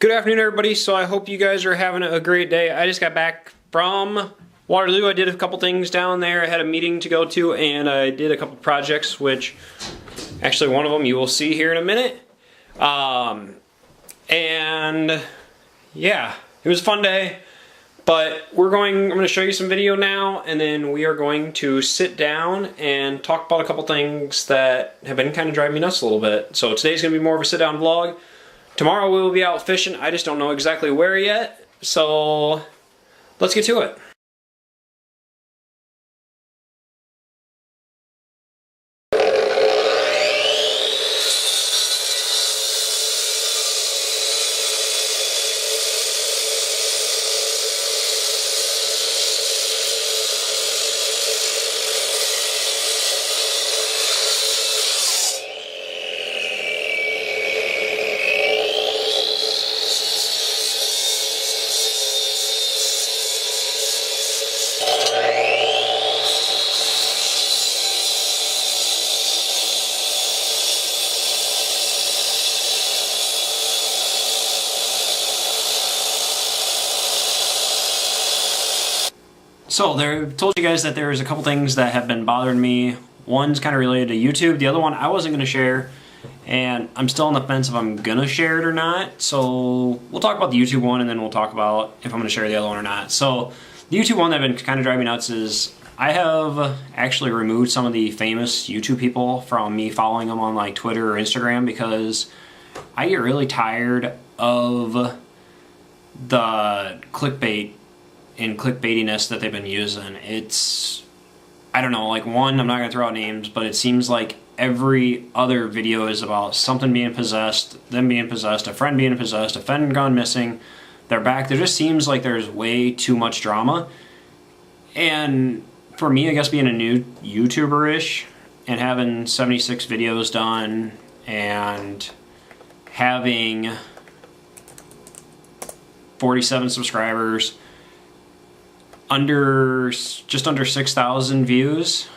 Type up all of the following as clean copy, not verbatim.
Good afternoon, everybody. So I hope you guys are having a great day. I just got back from Waterloo. I did a couple things down there. I had a meeting to go to, and I did a couple projects, which actually one of them you will see here in a minute. And yeah, it was a fun day. But I'm going to show you some video now, and then we are going to sit down and talk about a couple things that have been kind of driving me nuts a little bit. So today's going to be more of a sit-down vlog. Tomorrow we will be out fishing. I just don't know exactly where yet. So let's get to it. So I've told you guys that there's a couple things that have been bothering me. One's kind of related to YouTube. The other one I wasn't going to share, and I'm still on the fence if I'm going to share it or not. So we'll talk about the YouTube one, and then we'll talk about if I'm going to share the other one or not. So the YouTube one that I've been kind of driving me nuts is I have actually removed some of the famous YouTube people from me following them on like Twitter or Instagram because I get really tired of the clickbait and clickbaitiness that they've been using. It's, I don't know, like one, I'm not going to throw out names, but it seems like every other video is about something being possessed, them being possessed, a friend being possessed, a friend gone missing, they're back. There just seems like there's way too much drama. And for me, I guess being a new YouTuber-ish and having 76 videos done and having 47 subscribers, just under 6,000 views.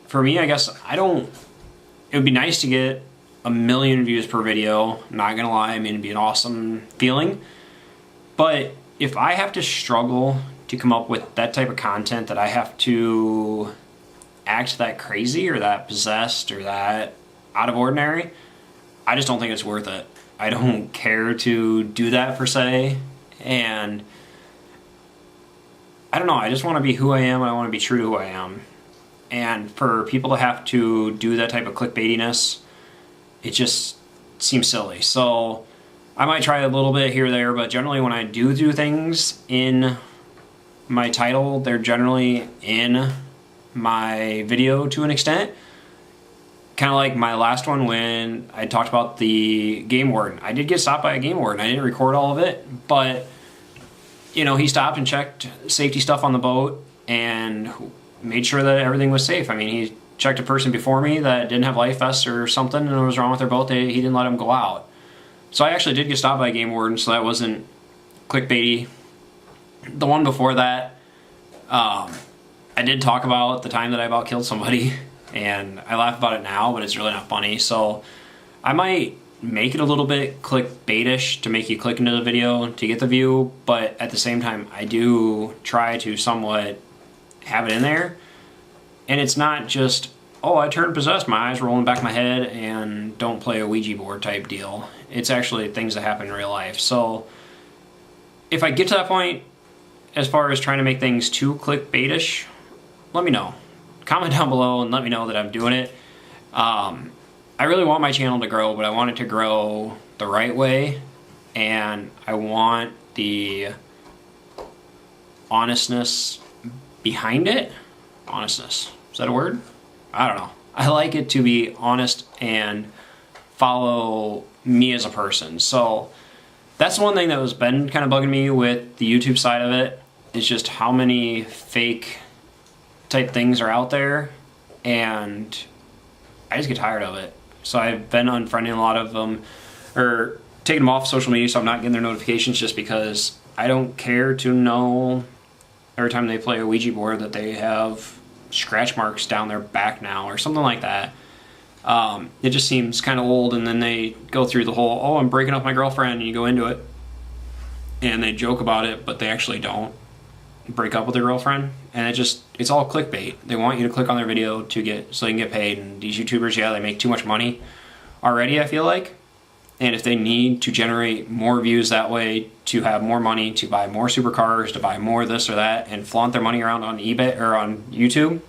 For me, I guess it would be nice to get 1 million views per video. Not gonna lie, I mean, it'd be an awesome feeling. But if I have to struggle to come up with that type of content, that I have to act that crazy or that possessed or that out of ordinary, I just don't think it's worth it. I don't care to do that per se, and I don't know, I just want to be who I am, and I want to be true to who I am. And for people to have to do that type of clickbaitiness, it just seems silly. So I might try a little bit here or there, but generally when I do things in my title, they're generally in my video to an extent. Kind of like my last one when I talked about the game warden. I did get stopped by a game warden. I didn't record all of it, but you know, he stopped and checked safety stuff on the boat and made sure that everything was safe. I mean, he checked a person before me that didn't have life vests or something and it was wrong with their boat. He didn't let them go out. So I actually did get stopped by a game warden, so that wasn't clickbaity. The one before that, I did talk about the time that I about killed somebody, and I laugh about it now, but it's really not funny. So I might make it a little bit clickbaitish to make you click into the video to get the view, but at the same time I do try to somewhat have it in there. And it's not just, oh, I turned possessed, my eyes rolling back my head and don't play a Ouija board type deal. It's actually things that happen in real life. So if I get to that point as far as trying to make things too clickbaitish, let me know. Comment down below and let me know that I'm doing it. I really want my channel to grow, but I want it to grow the right way, and I want the honestness behind it. Honestness, is that a word? I don't know. I like it to be honest and follow me as a person. So that's one thing that has been kind of bugging me with the YouTube side of it, is just how many fake type things are out there, and I just get tired of it. So I've been unfriending a lot of them, or taking them off social media so I'm not getting their notifications, just because I don't care to know every time they play a Ouija board that they have scratch marks down their back now or something like that. It just seems kind of old, and then they go through the whole, oh, I'm breaking up with my girlfriend, and you go into it. and they joke about it, but they actually don't break up with their girlfriend. And it's all clickbait. They want you to click on their video so they can get paid. And these YouTubers, they make too much money already, I feel like. And if they need to generate more views that way, to have more money, to buy more supercars, to buy more this or that, and flaunt their money around on eBay or on YouTube,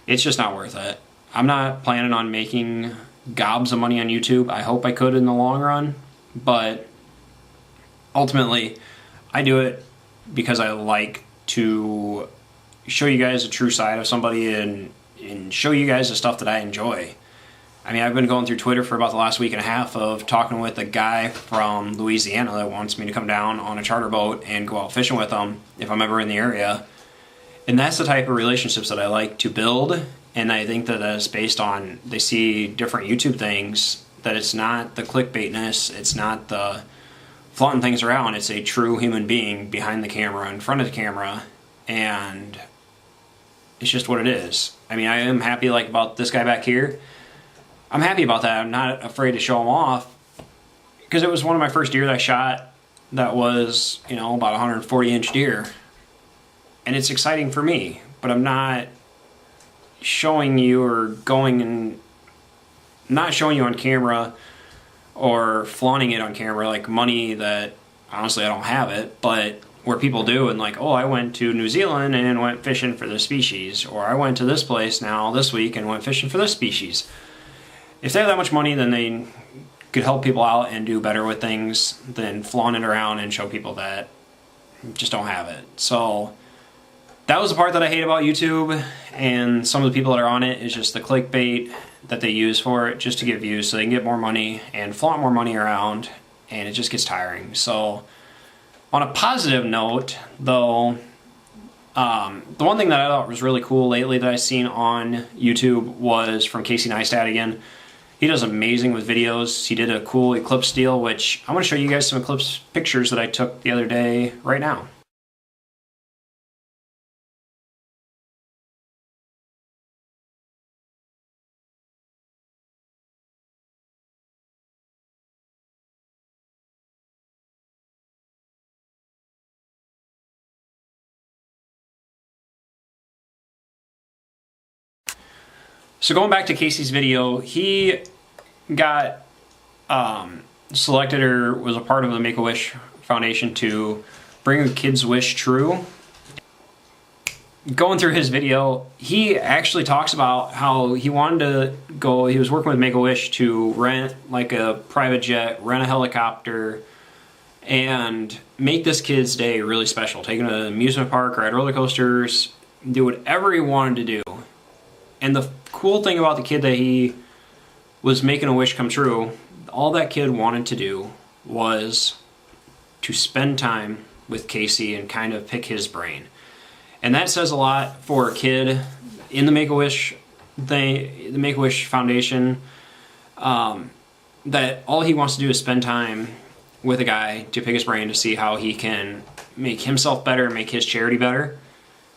it's just not worth it. I'm not planning on making gobs of money on YouTube. I hope I could in the long run, but ultimately, I do it because I like to show you guys a true side of somebody and show you guys the stuff that I enjoy. I mean, I've been going through Twitter for about the last week and a half of talking with a guy from Louisiana that wants me to come down on a charter boat and go out fishing with him if I'm ever in the area. And that's the type of relationships that I like to build. And I think that is based on, they see different YouTube things, that it's not the clickbaitness, it's not the flaunting things around, it's a true human being behind the camera, in front of the camera, and it's just what it is. I mean, I am happy about this guy back here. I'm happy about that. I'm not afraid to show him off, because it was one of my first deer that I shot that was, about 140-inch deer. And it's exciting for me, but I'm not showing you not showing you on camera or flaunting it on camera like money that honestly I don't have it, but where people do, and I went to New Zealand and went fishing for this species, or I went to this place now this week and went fishing for this species. If they have that much money, then they could help people out and do better with things than flaunt it around and show people that just don't have it. So that was the part that I hate about YouTube, and some of the people that are on it, is just the clickbait that they use for it just to get views so they can get more money and flaunt more money around, and it just gets tiring. So on a positive note, though, the one thing that I thought was really cool lately that I've seen on YouTube was from Casey Neistat again. He does amazing with videos. He did a cool eclipse deal, which I'm going to show you guys some eclipse pictures that I took the other day right now. So going back to Casey's video, he got selected or was a part of the Make-A-Wish Foundation to bring a kid's wish true. Going through his video, he actually talks about how he wanted to go, he was working with Make-A-Wish to rent a private jet, rent a helicopter, and make this kid's day really special. Take him to the amusement park, ride roller coasters, do whatever he wanted to do. And the cool thing about the kid that he was making a wish come true, all that kid wanted to do was to spend time with Casey and kind of pick his brain. And that says a lot for a kid in the Make-A-Wish thing, the Make-A-Wish Foundation, that all he wants to do is spend time with a guy to pick his brain to see how he can make himself better, make his charity better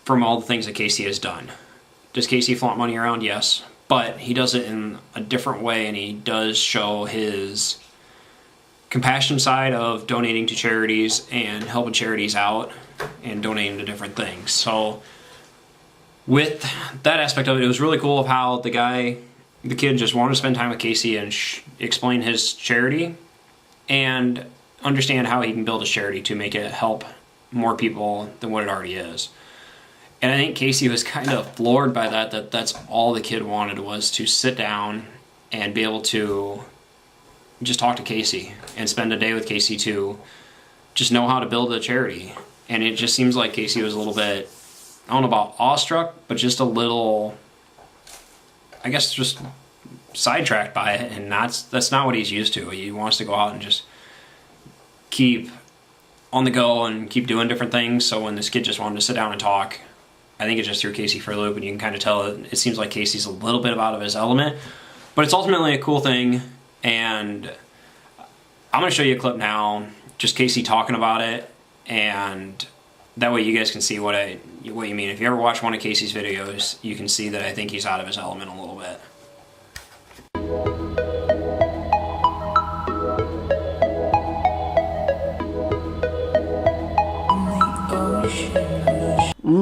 from all the things that Casey has done. Does Casey flaunt money around? Yes. But he does it in a different way, and he does show his compassion side of donating to charities and helping charities out and donating to different things. So with that aspect of it, it was really cool of how the kid just wanted to spend time with Casey and explain his charity and understand how he can build his charity to make it help more people than what it already is. And I think Casey was kind of floored by that's all the kid wanted, was to sit down and be able to just talk to Casey and spend a day with Casey to just know how to build a charity. And it just seems like Casey was a little bit, I don't know about awestruck, but just a little, I guess, just sidetracked by it. And that's not what he's used to. He wants to go out and just keep on the go and keep doing different things. So when this kid just wanted to sit down and talk, I think it just threw Casey for a loop, and you can kind of tell it seems like Casey's a little bit out of his element, but it's ultimately a cool thing. And I'm going to show you a clip now, just Casey talking about it, and that way you guys can see what you mean. If you ever watch one of Casey's videos, you can see that I think he's out of his element a little bit.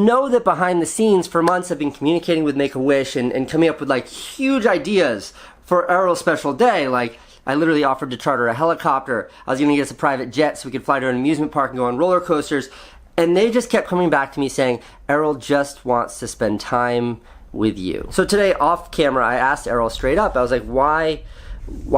know that behind the scenes for months I've been communicating with Make-A-Wish and coming up with like huge ideas for Errol's special day. Like, I literally offered to charter a helicopter. I was going to get us a private jet so we could fly to an amusement park and go on roller coasters. And they just kept coming back to me saying, Errol just wants to spend time with you. So today, off camera, I asked Errol straight up. I was like, why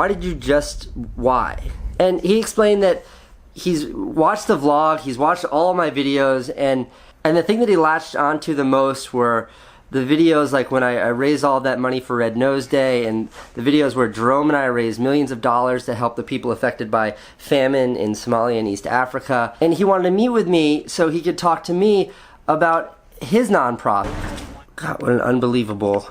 did you just, why? And he explained that he's watched the vlog, he's watched all my videos, and the thing that he latched onto the most were the videos like when I raised all that money for Red Nose Day, and the videos where Jerome and I raised millions of dollars to help the people affected by famine in Somalia and East Africa. And he wanted to meet with me so he could talk to me about his nonprofit. God, what an unbelievable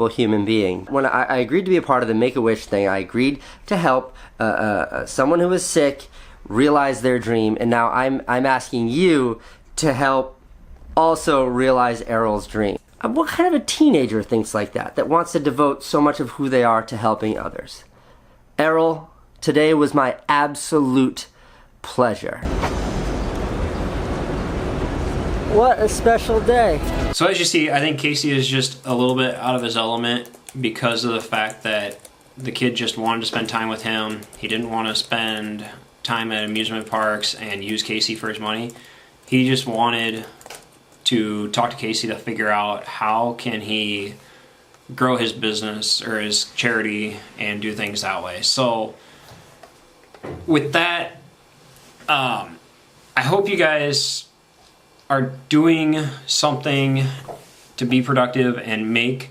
human being. When I agreed to be a part of the Make-A-Wish thing, I agreed to help someone who was sick realize their dream, and now I'm asking you to help also realize Errol's dream. What kind of a teenager thinks like that wants to devote so much of who they are to helping others? Errol, today was my absolute pleasure. What a special day. So as you see, I think Casey is just a little bit out of his element because of the fact that the kid just wanted to spend time with him. He didn't want to spend time at amusement parks and use Casey for his money. He just wanted to talk to Casey to figure out how can he grow his business or his charity and do things that way. So with that, I hope you guys are doing something to be productive and make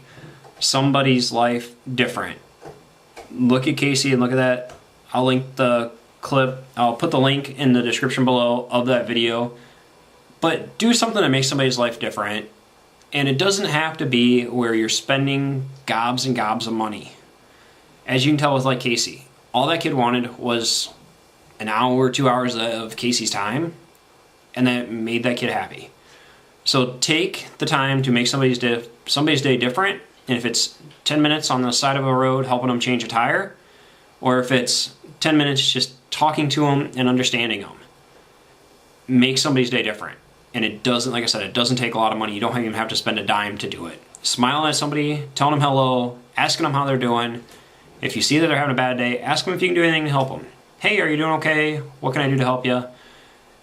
somebody's life different. Look at Casey and look at that. I'll link the clip. I'll put the link in the description below of that video. But do something that makes somebody's life different. And it doesn't have to be where you're spending gobs and gobs of money. As you can tell with like Casey, all that kid wanted was an hour or 2 hours of Casey's time, and that made that kid happy. So take the time to make somebody's day different. And if it's 10 minutes on the side of a road helping them change a tire, or if it's 10 minutes just talking to them and understanding them, make somebody's day different. And it doesn't, like I said, it doesn't take a lot of money. You don't even have to spend a dime to do it. Smiling at somebody, telling them hello, asking them how they're doing. If you see that they're having a bad day, ask them if you can do anything to help them. Hey, are you doing okay? What can I do to help you?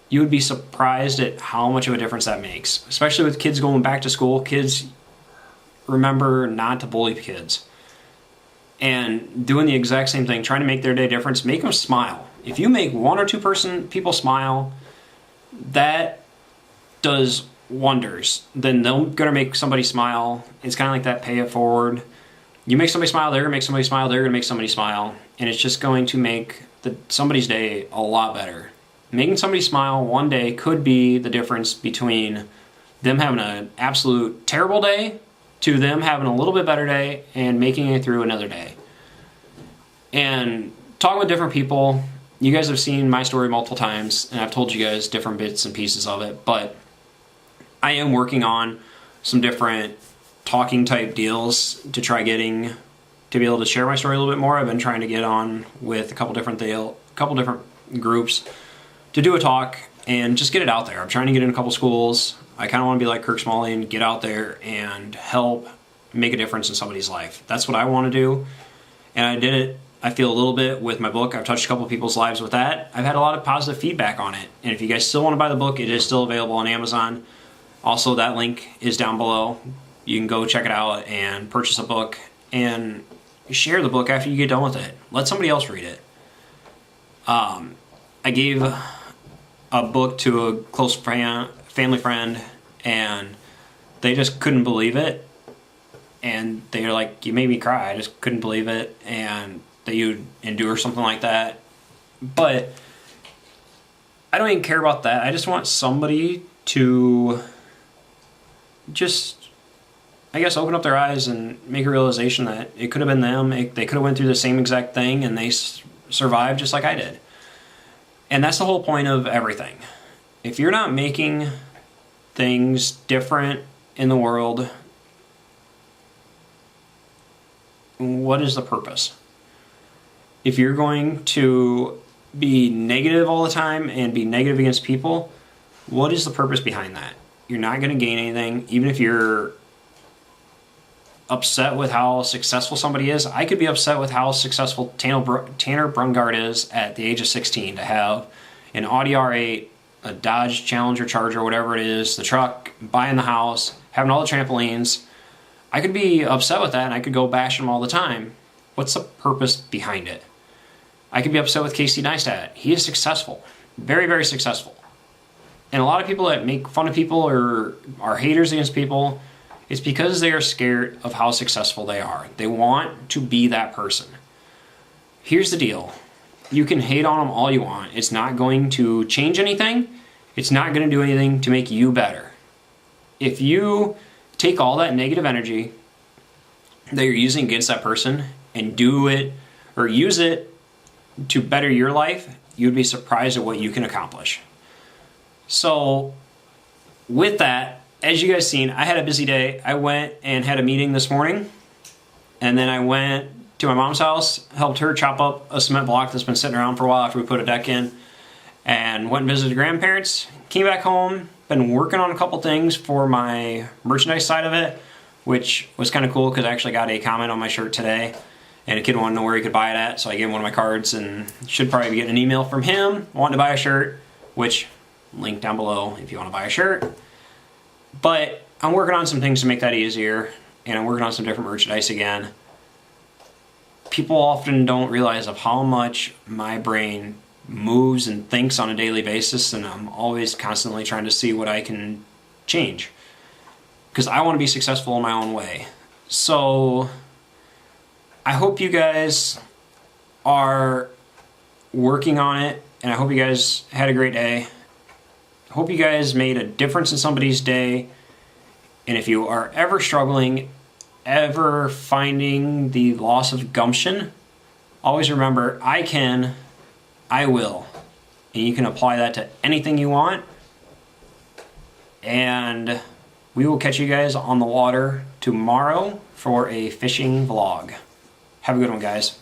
You would be surprised at how much of a difference that makes. Especially with kids going back to school. Kids, remember not to bully kids. And doing the exact same thing, trying to make their day difference, make them smile. If you make one or two people smile, that does wonders. Then they're gonna make somebody smile. It's kind of like that pay it forward. You make somebody smile, they're gonna make somebody smile, they're gonna make somebody smile, and it's just going to make somebody's day a lot better. Making somebody smile one day could be the difference between them having an absolute terrible day to them having a little bit better day and making it through another day. And talking with different people, you guys have seen my story multiple times, and I've told you guys different bits and pieces of it, but I am working on some different talking type deals to try to be able to share my story a little bit more. I've been trying to get on with a couple different groups to do a talk and just get it out there. I'm trying to get in a couple schools. I kind of want to be like Kirk Smalley and get out there and help make a difference in somebody's life. That's what I want to do, and I did it. I feel a little bit with my book. I've touched a couple people's lives with that. I've had a lot of positive feedback on it, and if you guys still want to buy the book, it is still available on Amazon. Also, that link is down below. You can go check it out and purchase a book and share the book after you get done with it. Let somebody else read it. I gave a book to a close family friend, and they just couldn't believe it. And they were like, you made me cry. I just couldn't believe it. And that you'd endure something like that. But I don't even care about that. I just want somebody to just, I guess, open up their eyes and make a realization that it could have been them. They could have went through the same exact thing and they survived just like I did. And that's the whole point of everything. If you're not making things different in the world, what is the purpose? If you're going to be negative all the time and be negative against people, what is the purpose behind that? you're not going to gain anything. Even if you're upset with how successful somebody is, I could be upset with how successful Tanner Brungard is at the age of 16 to have an Audi R8, a Dodge Challenger Charger, whatever it is, the truck, buying the house, having all the trampolines. I could be upset with that and I could go bash him all the time. What's the purpose behind it? I could be upset with Casey Neistat. He is successful. Very, very successful. And a lot of people that make fun of people or are haters against people, it's because they are scared of how successful they are. They want to be that person. Here's the deal. You can hate on them all you want. It's not going to change anything. It's not going to do anything to make you better. If you take all that negative energy that you're using against that person and do it or use it to better your life, you'd be surprised at what you can accomplish. So with that, as you guys seen, I had a busy day. I went and had a meeting this morning, and then I went to my mom's house, helped her chop up a cement block that's been sitting around for a while after we put a deck in, and went and visited grandparents, came back home, been working on a couple things for my merchandise side of it, which was kind of cool because I actually got a comment on my shirt today, and a kid wanted to know where he could buy it at, so I gave him one of my cards, and should probably be getting an email from him wanting to buy a shirt, which, link down below if you want to buy a shirt. But I'm working on some things to make that easier, and I'm working on some different merchandise again. People often don't realize of how much my brain moves and thinks on a daily basis, and I'm always constantly trying to see what I can change because I want to be successful in my own way. So I hope you guys are working on it, and I hope you guys had a great day. I hope you guys made a difference in somebody's day, and if you are ever struggling, ever finding the loss of gumption, always remember, I can, I will. And you can apply that to anything you want. And we will catch you guys on the water tomorrow for a fishing vlog. Have a good one, guys.